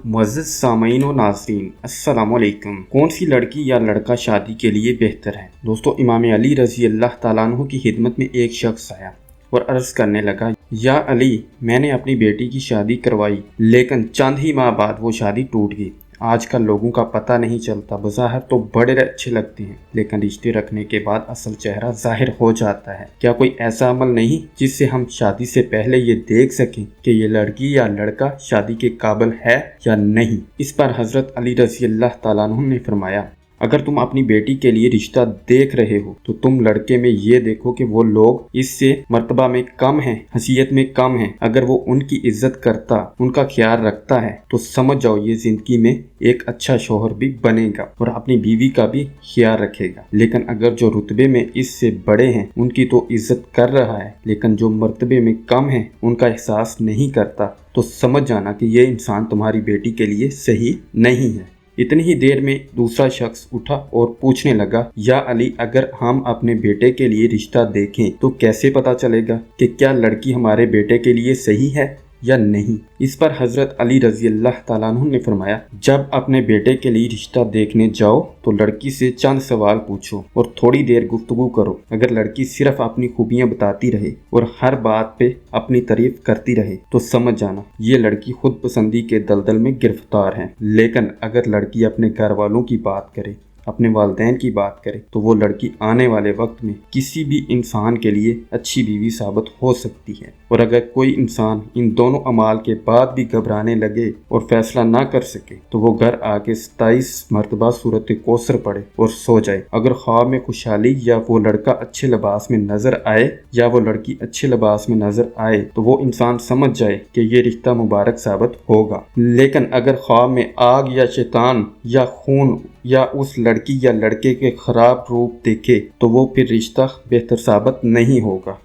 मुअज़्ज़ज़ सामईन व नाज़रीन, अस्सलामु अलैकुम। कौन सी लड़की या लड़का शादी के लिए बेहतर है? दोस्तों, इमाम अली रज़ी अल्लाह ताला अन्हु की खिदमत में एक शख्स आया और अर्ज़ करने लगा, या अली, मैंने अपनी बेटी की शादी करवाई लेकिन चंद ही माह बाद वो शादी टूट गई। आजकल लोगों का पता नहीं चलता, बज़ाहिर तो बड़े अच्छे लगते हैं लेकिन रिश्ते रखने के बाद असल चेहरा जाहिर हो जाता है। क्या कोई ऐसा अमल नहीं जिससे हम शादी से पहले ये देख सकें कि ये लड़की या लड़का शादी के काबिल है या नहीं? इस पर हज़रत अली रज़ी अल्लाह ताला अन्हु ने फरमाया, अगर तुम अपनी बेटी के लिए रिश्ता देख रहे हो तो तुम लड़के में ये देखो कि वो लोग इससे मर्तबा में कम हैं, हैसियत में कम हैं। अगर वो उनकी इज्जत करता, उनका ख्याल रखता है तो समझ जाओ ये जिंदगी में एक अच्छा शौहर भी बनेगा और अपनी बीवी का भी ख्याल रखेगा। लेकिन अगर जो रुतबे में इससे बड़े हैं उनकी तो इज्जत कर रहा है लेकिन जो मर्तबे में कम है उनका एहसास नहीं करता, तो समझ जाना कि ये इंसान तुम्हारी बेटी के लिए सही नहीं है। इतनी ही देर में दूसरा शख्स उठा और पूछने लगा, या अली, अगर हम अपने बेटे के लिए रिश्ता देखें तो कैसे पता चलेगा कि क्या लड़की हमारे बेटे के लिए सही है या नहीं? इस पर हज़रत अली रज़ी अल्लाह ताला अन्हु ने फरमाया, जब अपने बेटे के लिए रिश्ता देखने जाओ तो लड़की से चंद सवाल पूछो और थोड़ी देर गुफ्तगू करो। अगर लड़की सिर्फ अपनी खूबियां बताती रहे और हर बात पे अपनी तारीफ करती रहे तो समझ जाना ये लड़की खुद पसंदी के दलदल में गिरफ्तार है। लेकिन अगर लड़की अपने घर वालों की बात करे, अपने वालिदैन की बात करे, तो वो लड़की आने वाले वक्त में किसी भी इंसान के लिए अच्छी बीवी साबित हो सकती है। और अगर कोई इंसान इन दोनों अमाल के बाद भी घबराने लगे और फैसला ना कर सके तो वो घर आके 27 मरतबा सूरत कौसर पढ़े और सो जाए। अगर ख्वाब में खुशहाली या वो लड़का अच्छे लिबास में नजर आए या वो लड़की अच्छे लिबास में नजर आए तो वो इंसान समझ जाए कि ये रिश्ता मुबारक साबित होगा। लेकिन अगर ख्वाब में आग या शैतान या खून या उस लड़की या लड़के के खराब रूप देखे तो वो फिर रिश्ता बेहतर साबित नहीं होगा।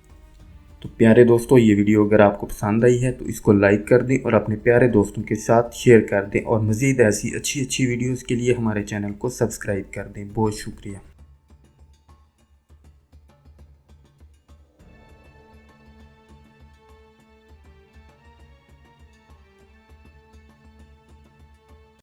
तो प्यारे दोस्तों, ये वीडियो अगर आपको पसंद आई है तो इसको लाइक कर दें और अपने प्यारे दोस्तों के साथ शेयर कर दें और मज़ीद ऐसी अच्छी वीडियोज़ के लिए हमारे चैनल को सब्सक्राइब कर दें। बहुत शुक्रिया।